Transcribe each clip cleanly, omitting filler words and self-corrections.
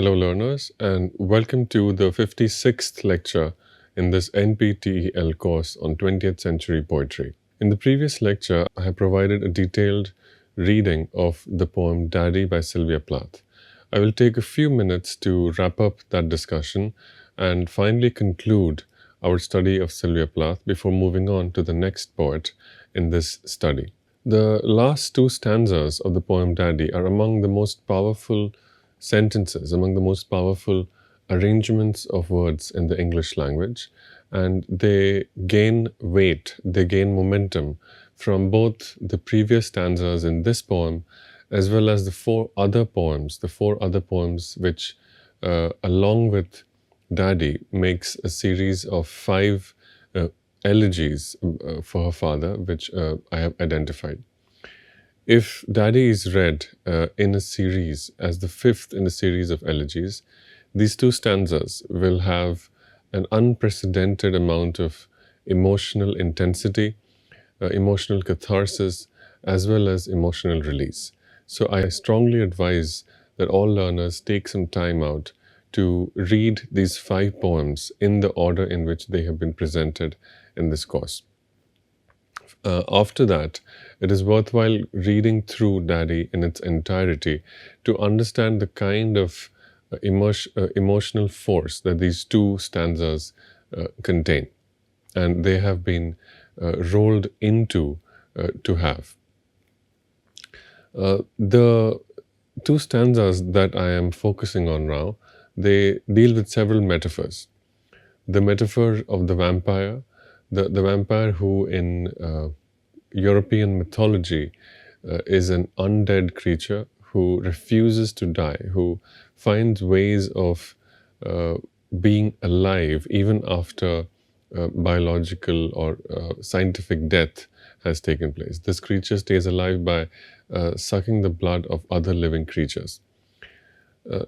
Hello learners, and welcome to the 56th lecture in this NPTEL course on 20th century poetry. In the previous lecture, I have provided a detailed reading of the poem Daddy by Sylvia Plath. I will take a few minutes to wrap up that discussion and finally conclude our study of Sylvia Plath before moving on to the next poet in this study. The last two stanzas of the poem Daddy are among the most powerful sentences, among the most powerful arrangements of words in the English language, and they gain weight, they gain momentum from both the previous stanzas in this poem as well as the four other poems which, along with Daddy, makes a series of five elegies for her father, which I have identified. If Daddy is read in a series as the fifth in a series of elegies, these two stanzas will have an unprecedented amount of emotional intensity, emotional catharsis, as well as emotional release. So I strongly advise that all learners take some time out to read these five poems in the order in which they have been presented in this course. After that, it is worthwhile reading through Daddy in its entirety to understand the kind of emotional force that these two stanzas contain, and they have been rolled into to have. The two stanzas that I am focusing on now, they deal with several metaphors. The metaphor of the vampire, the vampire who in European mythology is an undead creature who refuses to die, who finds ways of being alive even after biological or scientific death has taken place. This creature stays alive by sucking the blood of other living creatures.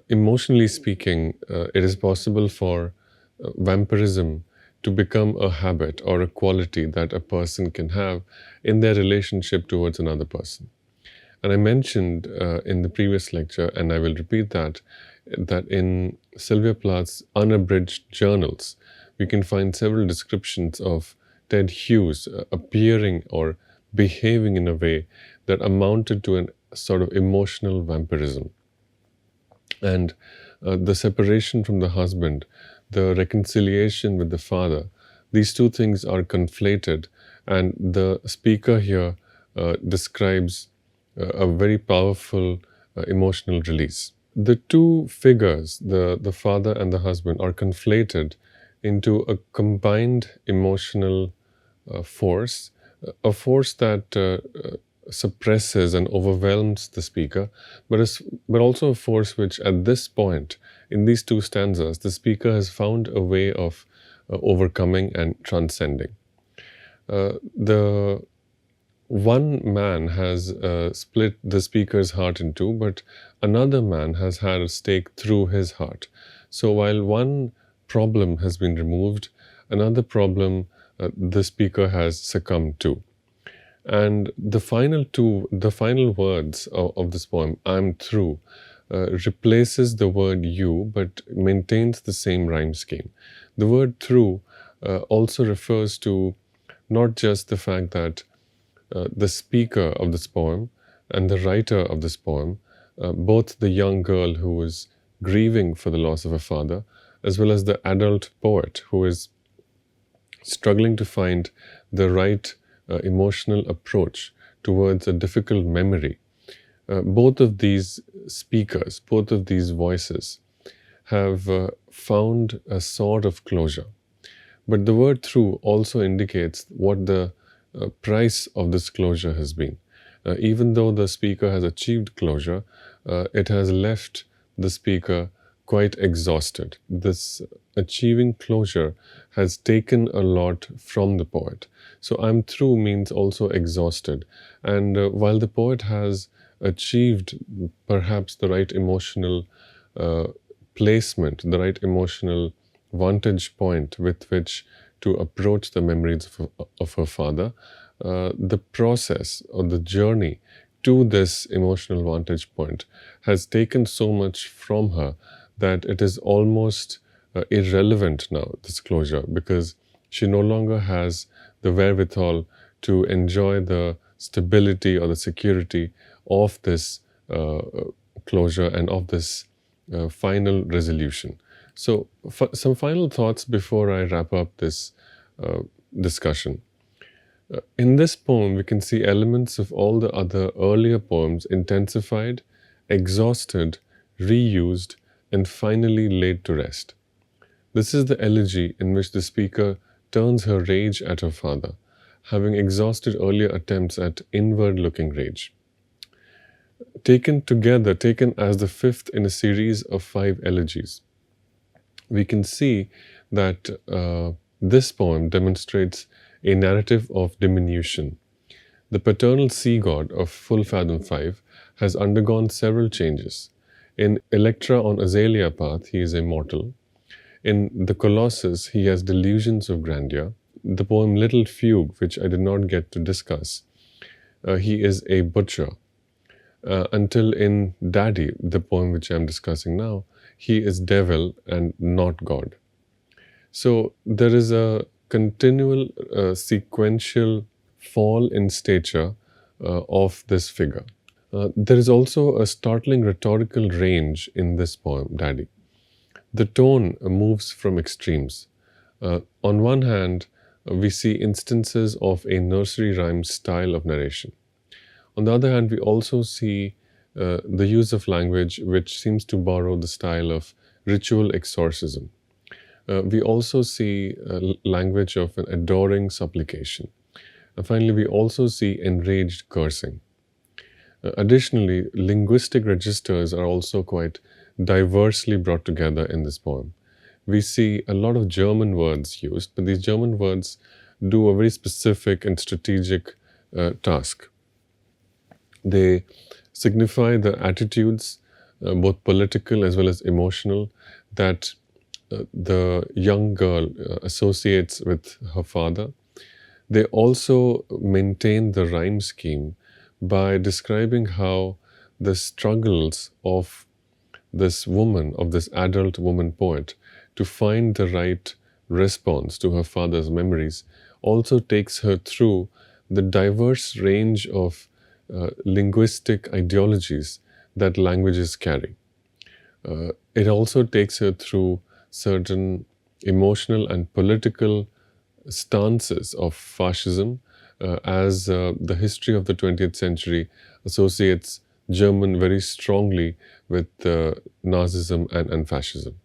Emotionally speaking, it is possible for vampirism to become a habit or a quality that a person can have in their relationship towards another person. And I mentioned in the previous lecture, and I will repeat that in Sylvia Plath's unabridged journals, we can find several descriptions of Ted Hughes appearing or behaving in a way that amounted to a sort of emotional vampirism. And the separation from the husband, the reconciliation with the father, these two things are conflated, and the speaker here describes a very powerful emotional release. The two figures, the father and the husband, are conflated into a combined emotional force, a force that suppresses and overwhelms the speaker, but also a force which at this point, in these two stanzas, the speaker has found a way of overcoming and transcending. The one man has split the speaker's heart in two, but another man has had a stake through his heart. So while one problem has been removed, another problem the speaker has succumbed to. And the final words of this poem, "I'm through," replaces the word "you," but maintains the same rhyme scheme. The word "through" also refers to not just the fact that the speaker of this poem and the writer of this poem, both the young girl who is grieving for the loss of her father, as well as the adult poet who is struggling to find the right emotional approach towards a difficult memory. Both of these speakers, both of these voices have found a sort of closure. But the word "through" also indicates what the price of this closure has been. Even though the speaker has achieved closure, it has left the speaker quite exhausted. This achieving closure has taken a lot from the poet. So "I'm through" means also exhausted. And while the poet has achieved perhaps the right emotional placement, the right emotional vantage point with which to approach the memories of her father, the process or the journey to this emotional vantage point has taken so much from her that it is almost irrelevant now, this closure, because she no longer has the wherewithal to enjoy the stability or the security of this closure and of this final resolution. So, some final thoughts before I wrap up this discussion. In this poem, we can see elements of all the other earlier poems intensified, exhausted, reused, and finally laid to rest. This is the elegy in which the speaker turns her rage at her father, having exhausted earlier attempts at inward looking rage. Taken together, taken as the fifth in a series of 5 elegies, we can see that this poem demonstrates a narrative of diminution. The paternal sea god of Full Fathom 5 has undergone several changes. In Electra on Azalea Path, he is a mortal. In The Colossus, he has delusions of grandeur. The poem Little Fugue, which I did not get to discuss, he is a butcher. Until in Daddy, the poem which I'm discussing now, he is devil and not God. So there is a continual sequential fall in stature of this figure. There is also a startling rhetorical range in this poem, Daddy. The tone moves from extremes. On one hand, we see instances of a nursery rhyme style of narration. On the other hand, we also see the use of language which seems to borrow the style of ritual exorcism. We also see language of an adoring supplication. And finally, we also see enraged cursing. Additionally, linguistic registers are also quite diversely brought together in this poem. We see a lot of German words used, but these German words do a very specific and strategic task. They signify the attitudes, both political as well as emotional, that the young girl associates with her father. They also maintain the rhyme scheme by describing how the struggles of this woman, of this adult woman poet, to find the right response to her father's memories also takes her through the diverse range of linguistic ideologies that languages carry. It also takes her through certain emotional and political stances of fascism, as the history of the 20th century associates German very strongly with Nazism and fascism.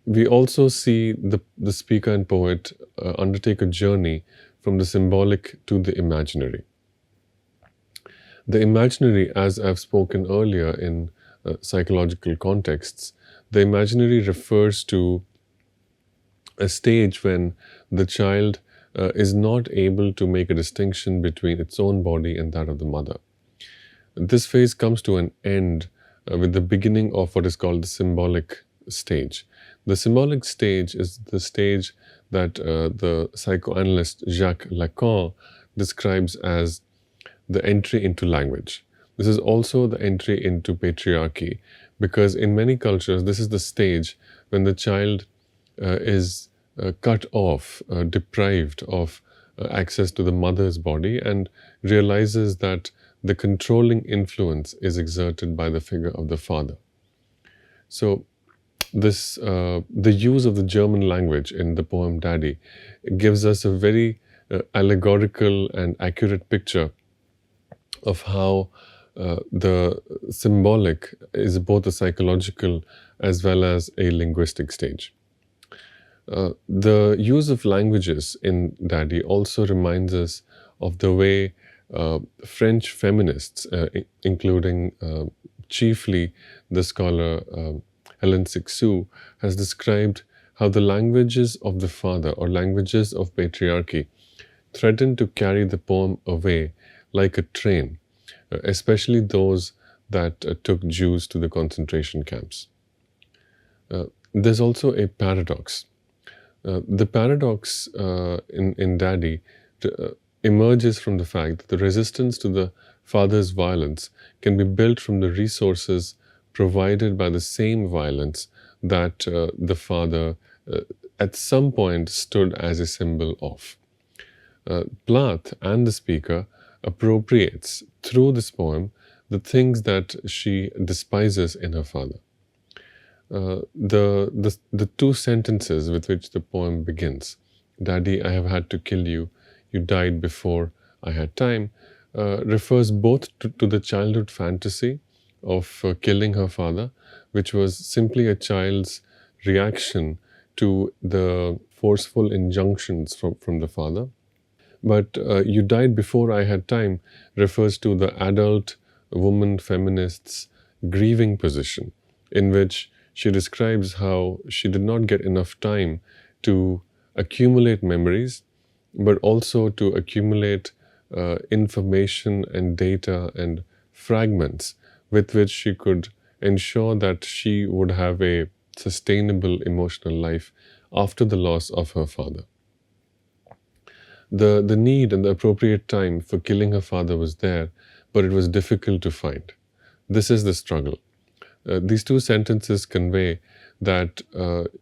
We also see the speaker and poet undertake a journey from the symbolic to the imaginary. The imaginary, as I've spoken earlier in psychological contexts, the imaginary refers to a stage when the child is not able to make a distinction between its own body and that of the mother. This phase comes to an end with the beginning of what is called the symbolic stage. The symbolic stage is the stage that the psychoanalyst Jacques Lacan describes as the entry into language. This is also the entry into patriarchy, because in many cultures, this is the stage when the child is cut off, deprived of access to the mother's body, and realizes that the controlling influence is exerted by the figure of the father. So this, the use of the German language in the poem Daddy gives us a very allegorical and accurate picture of how the symbolic is both a psychological as well as a linguistic stage. The use of languages in Daddy also reminds us of the way French feminists, including chiefly the scholar Hélène Cixous, has described how the languages of the father or languages of patriarchy threaten to carry the poem away like a train, especially those that took Jews to the concentration camps. There's also a paradox. The paradox in Daddy emerges from the fact that the resistance to the father's violence can be built from the resources provided by the same violence that the father at some point stood as a symbol of. Plath and the speaker appropriates through this poem the things that she despises in her father. The two sentences with which the poem begins, "Daddy, I have had to kill you. You died before I had time," refers both to the childhood fantasy of killing her father, which was simply a child's reaction to the forceful injunctions from the father. But "You died before I had time" refers to the adult woman feminist's grieving position, in which she describes how she did not get enough time to accumulate memories, but also to accumulate information and data and fragments with which she could ensure that she would have a sustainable emotional life after the loss of her father. The need and the appropriate time for killing her father was there, but it was difficult to find. This is the struggle. These two sentences convey that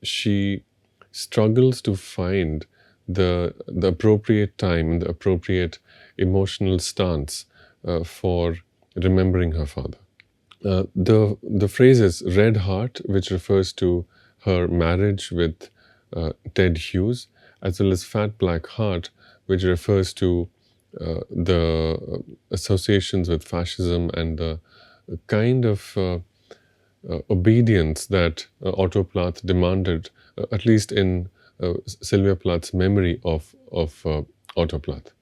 she struggles to find the appropriate time and the appropriate emotional stance for remembering her father. The phrase is "red heart," which refers to her marriage with Ted Hughes, as well as "fat black heart," which refers to the associations with fascism and the kind of obedience that Otto Plath demanded, at least in Sylvia Plath's memory of Otto Plath.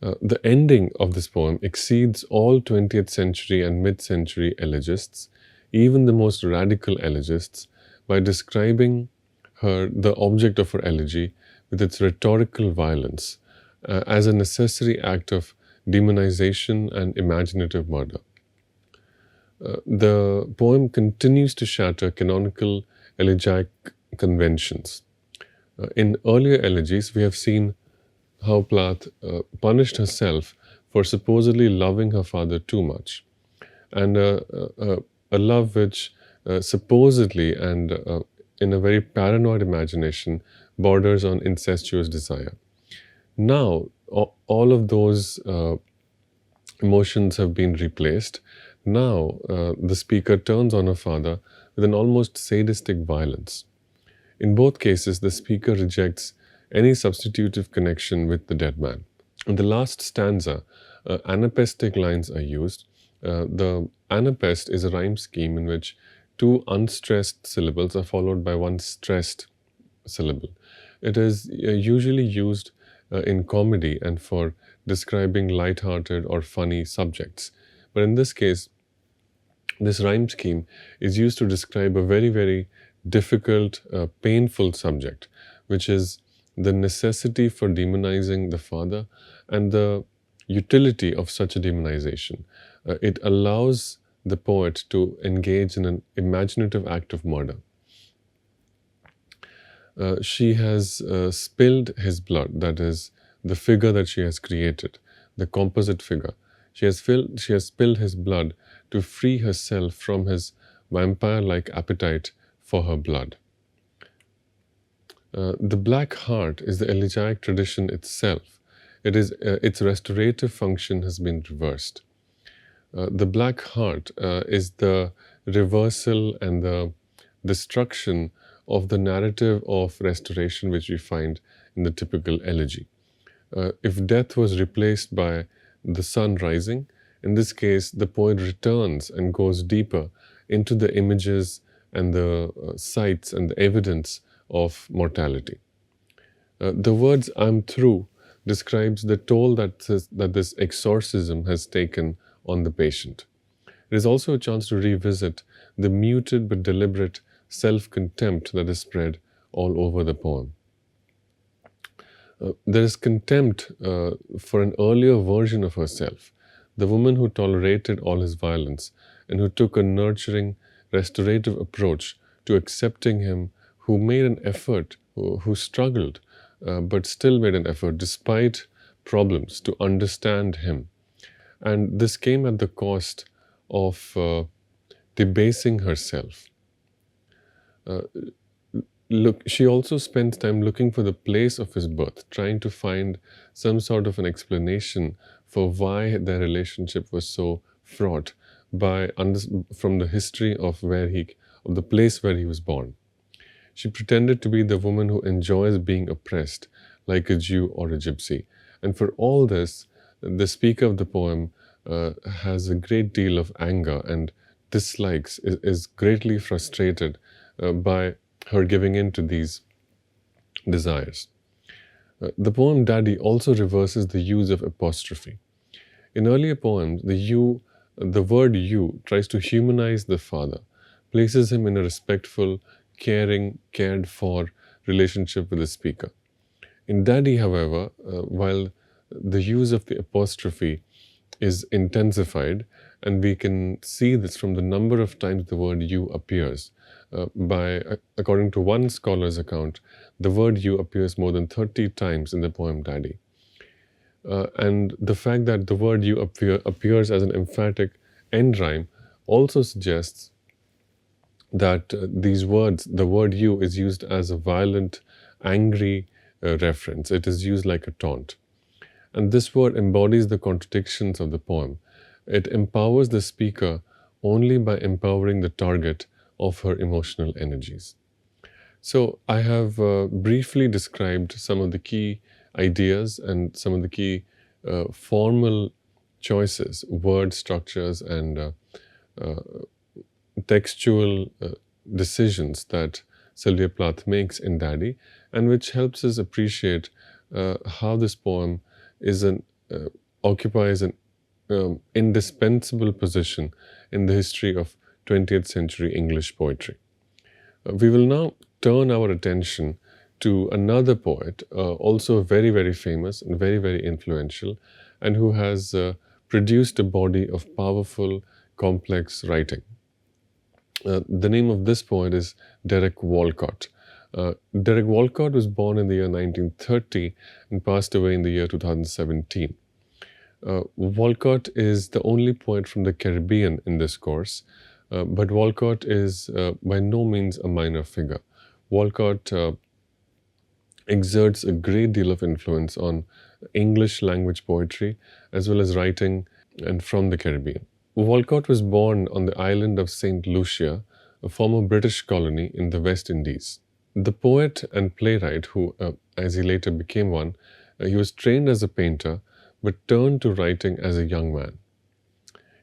The ending of this poem exceeds all 20th century and mid-century elegists, even the most radical elegists, by describing the object of her elegy, with its rhetorical violence, as a necessary act of demonization and imaginative murder. The poem continues to shatter canonical elegiac conventions. In earlier elegies, we have seen how Plath punished herself for supposedly loving her father too much, and a love which supposedly and in a very paranoid imagination borders on incestuous desire. Now, all of those emotions have been replaced. Now, the speaker turns on her father with an almost sadistic violence. In both cases, the speaker rejects any substitutive connection with the dead man. In the last stanza, anapestic lines are used. The anapest is a rhyme scheme in which two unstressed syllables are followed by one stressed syllable. It is usually used in comedy and for describing light-hearted or funny subjects. But in this case, this rhyme scheme is used to describe a very, very difficult, painful subject, which is the necessity for demonizing the father and the utility of such a demonization. It allows the poet to engage in an imaginative act of murder. She has spilled his blood, that is, the figure that she has created, the composite figure. She has spilled his blood to free herself from his vampire-like appetite for her blood. The black heart is the elegiac tradition itself. Its restorative function has been reversed. The black heart is the reversal and the destruction of the narrative of restoration which we find in the typical elegy. If death was replaced by the sun rising, in this case, the poet returns and goes deeper into the images and the sights and the evidence of mortality. The words "I'm through" describes the toll that this exorcism has taken on the patient. It is also a chance to revisit the muted but deliberate self-contempt that is spread all over the poem. There is contempt for an earlier version of herself, the woman who tolerated all his violence and who took a nurturing, restorative approach to accepting him, who made an effort, who struggled, but still made an effort despite problems to understand him. And this came at the cost of debasing herself. Uh, she also spends time looking for the place of his birth, trying to find some sort of an explanation for why their relationship was so fraught from the history of of the place where he was born. She pretended to be the woman who enjoys being oppressed, like a Jew or a gypsy. And for all this, the speaker of the poem has a great deal of anger and dislikes, is greatly frustrated by her giving in to these desires. The poem Daddy also reverses the use of apostrophe. In earlier poems, the word you tries to humanize the father, places him in a respectful, caring, cared for relationship with the speaker. In Daddy, however, while the use of the apostrophe is intensified, and we can see this from the number of times the word you appears. According to one scholar's account, the word you appears more than 30 times in the poem Daddy. And the fact that the word you appears as an emphatic end rhyme also suggests that the word you is used as a violent, angry reference. It is used like a taunt. And this word embodies the contradictions of the poem. It empowers the speaker only by empowering the target of her emotional energies. So I have briefly described some of the key ideas and some of the key formal choices, word structures, and textual decisions that Sylvia Plath makes in Daddy, and which helps us appreciate how this poem occupies an indispensable position in the history of 20th century English poetry. We will now turn our attention to another poet, also very, very famous and very, very influential, and who has produced a body of powerful, complex writing. The name of this poet is Derek Walcott. Derek Walcott was born in the year 1930 and passed away in the year 2017. Walcott is the only poet from the Caribbean in this course, but Walcott is by no means a minor figure. Walcott exerts a great deal of influence on English language poetry as well as writing and from the Caribbean. Walcott was born on the island of St. Lucia, a former British colony in the West Indies. The poet and playwright, who, as he later became one, he was trained as a painter but turned to writing as a young man.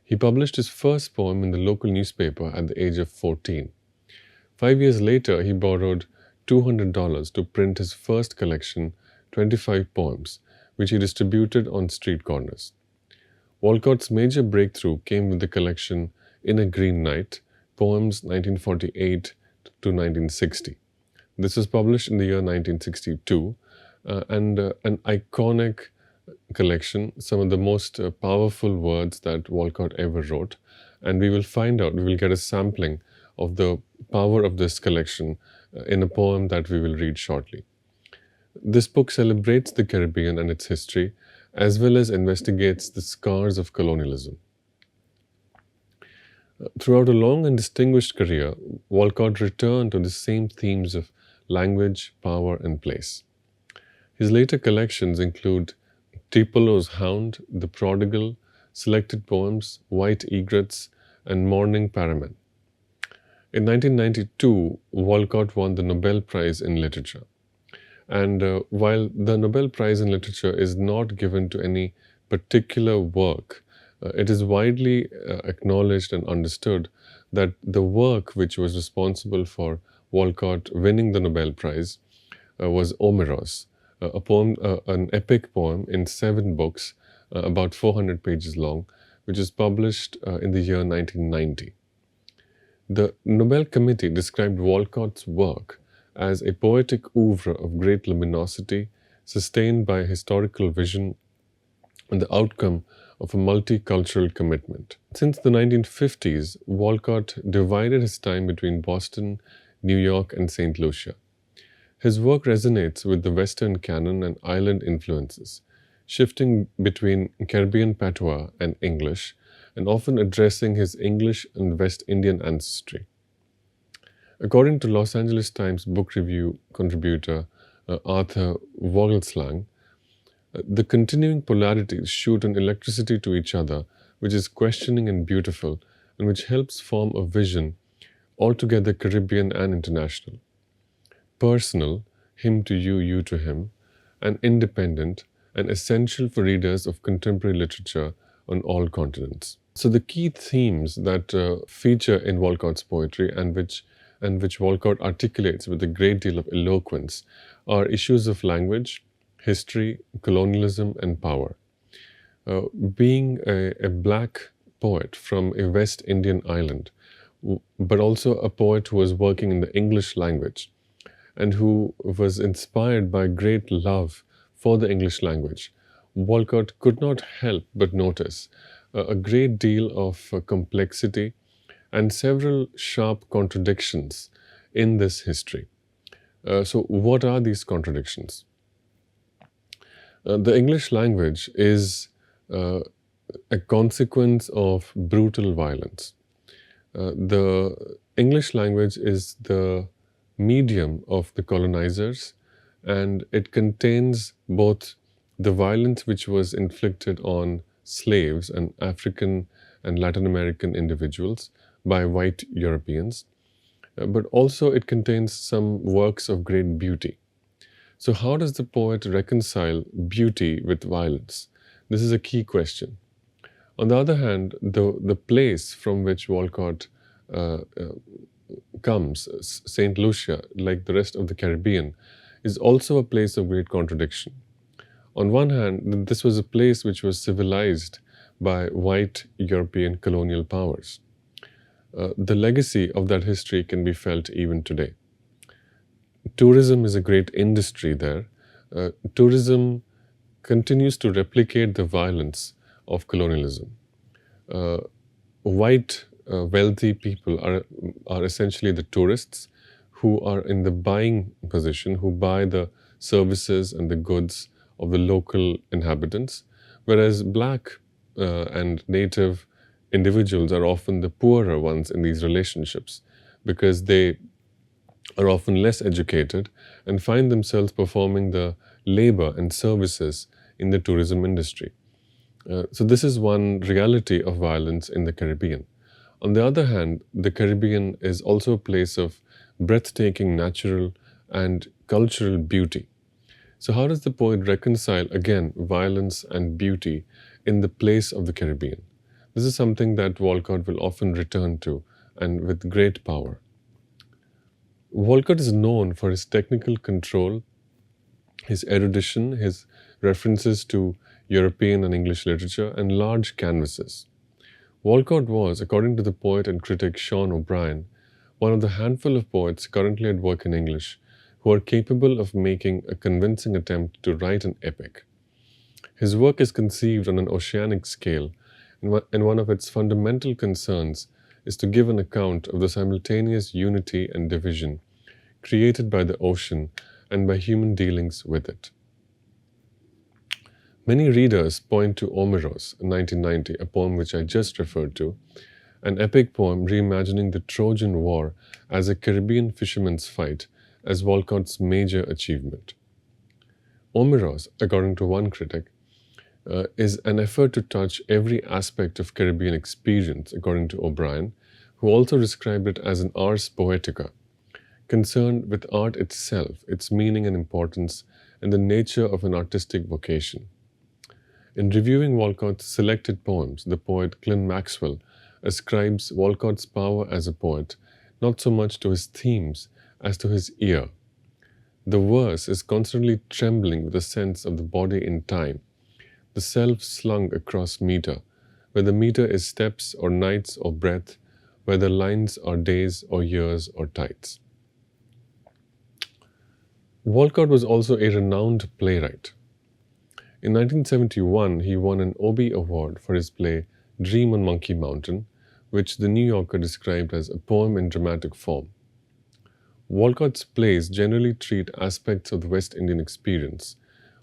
He published his first poem in the local newspaper at the age of 14. 5 years later, he borrowed $200 to print his first collection, 25 poems, which he distributed on street corners. Walcott's major breakthrough came with the collection In a Green Night, Poems 1948 to 1960. This was published in the year 1962 and an iconic collection, some of the most powerful words that Walcott ever wrote. And we will get a sampling of the power of this collection in a poem that we will read shortly. This book celebrates the Caribbean and its history, as well as investigates the scars of colonialism. Throughout a long and distinguished career, Walcott returned to the same themes of language, power, and place. His later collections include Tripolo's Hound, The Prodigal, Selected Poems, White Egrets, and Morning Paraman. In 1992, Walcott won the Nobel Prize in Literature. And while the Nobel Prize in Literature is not given to any particular work, it is widely acknowledged and understood that the work which was responsible for Walcott winning the Nobel Prize was Omeros, a poem, an epic poem in 7 books, about 400 pages long, which was published in the year 1990. The Nobel Committee described Walcott's work as a poetic oeuvre of great luminosity, sustained by historical vision and the outcome of a multicultural commitment. Since the 1950s, Walcott divided his time between Boston, New York, and St. Lucia. His work resonates with the Western canon and island influences, shifting between Caribbean patois and English, and often addressing his English and West Indian ancestry. According to Los Angeles Times book review contributor Arthur Vogelsang, the continuing polarities shoot an electricity to each other, which is questioning and beautiful, and which helps form a vision altogether Caribbean and international. Personal, him to you, you to him, and independent and essential for readers of contemporary literature on all continents. So the key themes that feature in Walcott's poetry and which Walcott articulates with a great deal of eloquence are issues of language, history, colonialism, and power. Being a black poet from a West Indian island, but also a poet who was working in the English language and who was inspired by great love for the English language, Walcott could not help but notice a great deal of complexity and several sharp contradictions in this history. So, what are these contradictions? The English language is a consequence of brutal violence. The English language is the medium of the colonizers, and it contains both the violence which was inflicted on slaves and African and Latin American individuals by white Europeans, but also it contains some works of great beauty. So, how does the poet reconcile beauty with violence? This is a key question. On the other hand, the place from which Walcott uh, uh, comes, St. Lucia, like the rest of the Caribbean, is also a place of great contradiction. On one hand, this was a place which was civilized by white European colonial powers. The legacy of that history can be felt even today. Tourism is a great industry there. Tourism continues to replicate the violence of colonialism. Uh, White wealthy people are essentially the tourists who are in the buying position, who buy the services and the goods of the local inhabitants, whereas black and native individuals are often the poorer ones in these relationships because they are often less educated and find themselves performing the labor and services in the tourism industry. So, this is one reality of violence in the Caribbean. On the other hand, the Caribbean is also a place of breathtaking natural and cultural beauty. So, how does the poet reconcile again violence and beauty in the place of the Caribbean? This is something that Walcott will often return to and with great power. Walcott is known for his technical control, his erudition, his references to European and English literature, and large canvases. Walcott was, according to the poet and critic Sean O'Brien, one of the handful of poets currently at work in English who are capable of making a convincing attempt to write an epic. His work is conceived on an oceanic scale, and one of its fundamental concerns is to give an account of the simultaneous unity and division created by the ocean and by human dealings with it. Many readers point to Omeros, 1990, a poem which I just referred to, an epic poem reimagining the Trojan War as a Caribbean fisherman's fight as Walcott's major achievement. Omeros, according to one critic, is an effort to touch every aspect of Caribbean experience, according to O'Brien, who also described it as an ars poetica, concerned with art itself, its meaning and importance, and the nature of an artistic vocation. In reviewing Walcott's selected poems, the poet Clint Maxwell ascribes Walcott's power as a poet not so much to his themes as to his ear. The verse is constantly trembling with a sense of the body in time, the self slung across meter, where the meter is steps or nights or breath, where the lines are days or years or tides. Walcott was also a renowned playwright. In 1971, he won an Obie Award for his play Dream on Monkey Mountain, which the New Yorker described as a poem in dramatic form. Walcott's plays generally treat aspects of the West Indian experience,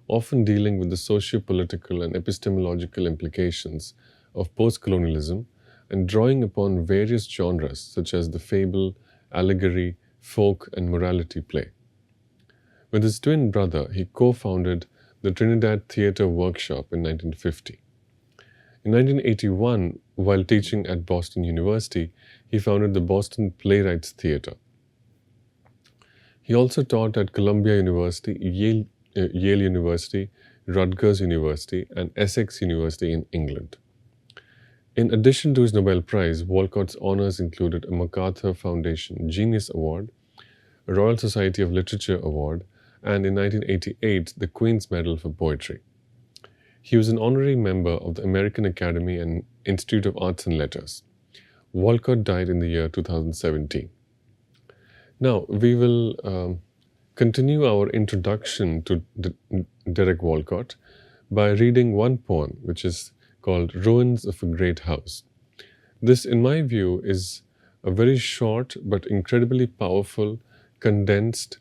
often dealing with the socio-political and epistemological implications of post-colonialism and drawing upon various genres such as the fable, allegory, folk, and morality play. With his twin brother, he co-founded the Trinidad Theatre Workshop in 1950. In 1981, while teaching at Boston University, he founded the Boston Playwrights Theatre. He also taught at Columbia University, Yale University, Rutgers University, and Essex University in England. In addition to his Nobel Prize, Walcott's honors included a MacArthur Foundation Genius Award, a Royal Society of Literature Award, and in 1988, the Queen's Medal for Poetry. He was an honorary member of the American Academy and Institute of Arts and Letters. Walcott died in the year 2017. Now, we will continue our introduction to Derek Walcott by reading one poem, which is called Ruins of a Great House. This, in my view, is a very short but incredibly powerful, condensed,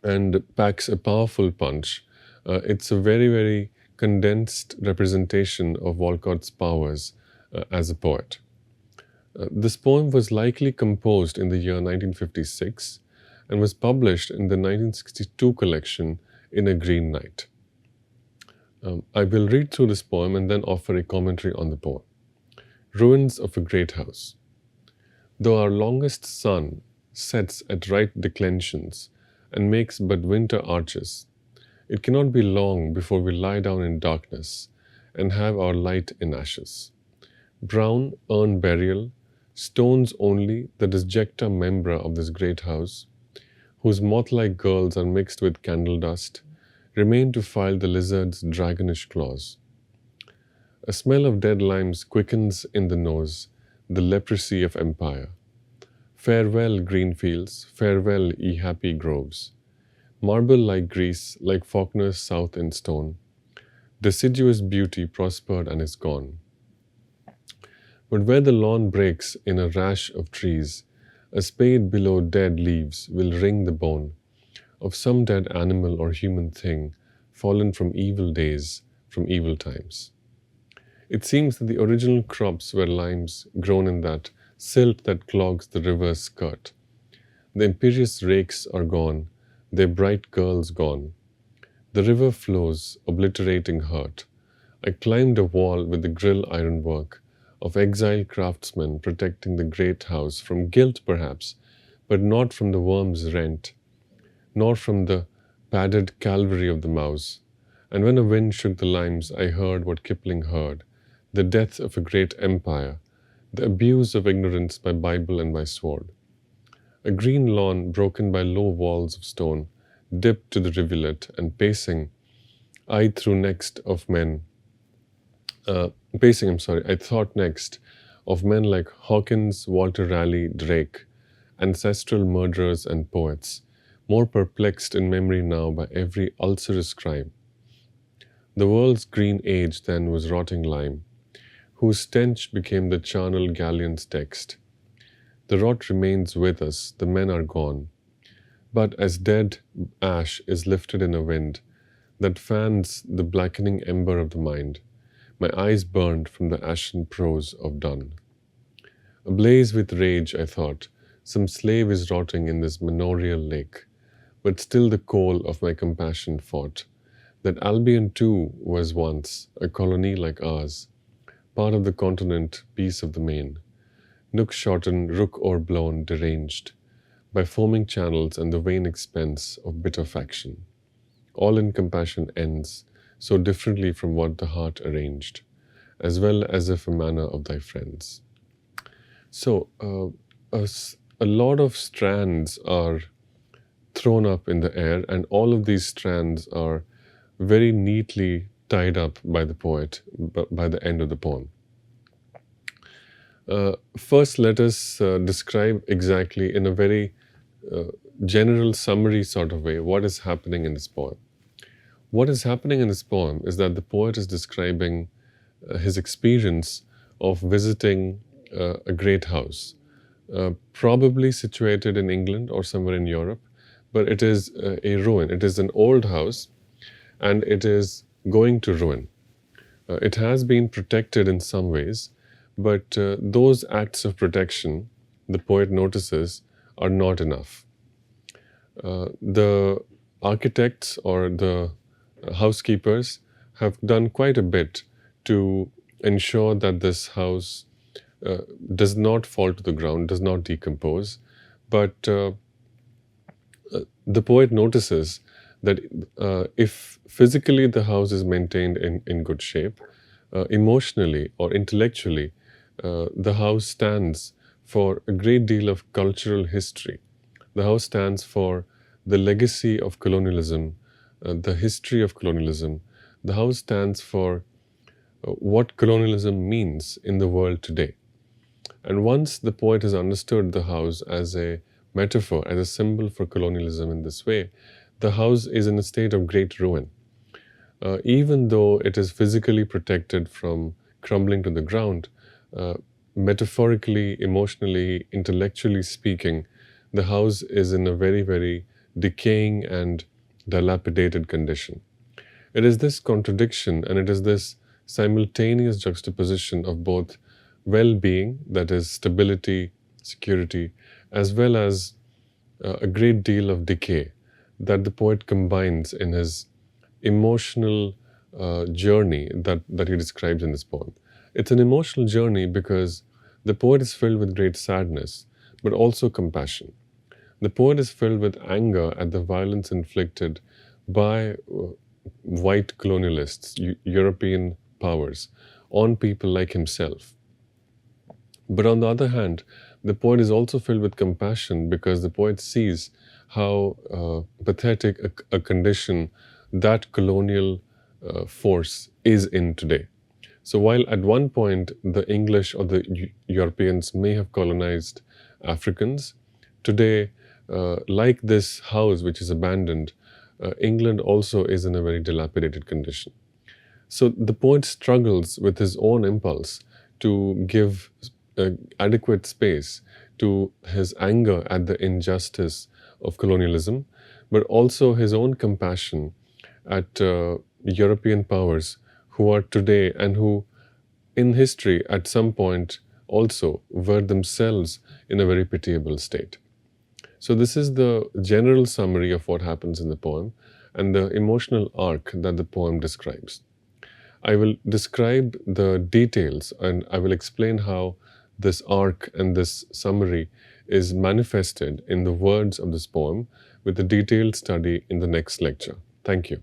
and packs a powerful punch. It's a very, very condensed representation of Walcott's powers as a poet. This poem was likely composed in the year 1956 and was published in the 1962 collection In a Green Night. I will read through this poem and then offer a commentary on the poem. Ruins of a Great House. Though our longest sun sets at right declensions and makes but winter arches, it cannot be long before we lie down in darkness and have our light in ashes. Brown, urn burial, stones only, the disjecta membra of this great house, whose moth-like girls are mixed with candle dust, remain to file the lizard's dragonish claws. A smell of dead limes quickens in the nose the leprosy of empire. Farewell, green fields, farewell, ye happy groves. Marble like Greece, like Faulkner's south in stone. Deciduous beauty prospered and is gone. But where the lawn breaks in a rash of trees, a spade below dead leaves will wring the bone of some dead animal or human thing fallen from evil days, from evil times. It seems that the original crops were limes grown in that silt that clogs the river's skirt. The imperious rakes are gone, their bright girls gone. The river flows, obliterating hurt. I climbed a wall with the grill ironwork of exiled craftsmen protecting the great house from guilt perhaps, but not from the worm's rent, nor from the padded calvary of the mouse. And when a wind shook the limes, I heard what Kipling heard, the death of a great empire, the abuse of ignorance by Bible and by sword. A green lawn broken by low walls of stone dipped to the rivulet, and pacing, I thought next of men like Hawkins, Walter Raleigh, Drake, ancestral murderers and poets, more perplexed in memory now by every ulcerous crime. The world's green age then was rotting lime, whose stench became the charnel galleon's text. The rot remains with us, the men are gone. But as dead ash is lifted in a wind that fans the blackening ember of the mind, my eyes burned from the ashen prose of Donne. Ablaze with rage, I thought, some slave is rotting in this manorial lake, but still the coal of my compassion fought, that Albion too was once a colony like ours, part of the continent, piece of the main, nook shorten, rook o'erblown, deranged, by foaming channels and the vain expense of bitter faction. All in compassion ends, so differently from what the heart arranged, as well as if a manner of thy friends. So, a lot of strands are thrown up in the air, and all of these strands are very neatly tied up by the poet by the end of the poem. First, let us describe exactly in a very general summary sort of way what is happening in this poem. What is happening in this poem is that the poet is describing his experience of visiting a great house, probably situated in England or somewhere in Europe, but it is a ruin. It is an old house and it is going to ruin. It has been protected in some ways, but those acts of protection, the poet notices, are not enough. The architects or the housekeepers have done quite a bit to ensure that this house uh, does not fall to the ground, does not decompose. But the poet notices that if physically the house is maintained in good shape, emotionally or intellectually, the house stands for a great deal of cultural history. The house stands for the legacy of colonialism, the history of colonialism. The house stands for what colonialism means in the world today. And once the poet has understood the house as a metaphor, as a symbol for colonialism in this way, the house is in a state of great ruin. Even though it is physically protected from crumbling to the ground, uh, metaphorically, emotionally, intellectually speaking, the house is in a very, very decaying and dilapidated condition. It is this contradiction and it is this simultaneous juxtaposition of both well being, that is, stability, security, as well as a great deal of decay that the poet combines in his emotional journey that he describes in this poem. It's an emotional journey because the poet is filled with great sadness, but also compassion. The poet is filled with anger at the violence inflicted by white colonialists, European powers, on people like himself. But on the other hand, the poet is also filled with compassion because the poet sees how pathetic a condition that colonial force is in today. So while at one point the English or the Europeans may have colonized Africans, today, like this house which is abandoned, England also is in a very dilapidated condition. So the poet struggles with his own impulse to give adequate space to his anger at the injustice of colonialism, but also his own compassion at European powers who are today and who, in history, at some point also were themselves in a very pitiable state. So, this is the general summary of what happens in the poem and the emotional arc that the poem describes. I will describe the details and I will explain how this arc and this summary is manifested in the words of this poem with a detailed study in the next lecture. Thank you.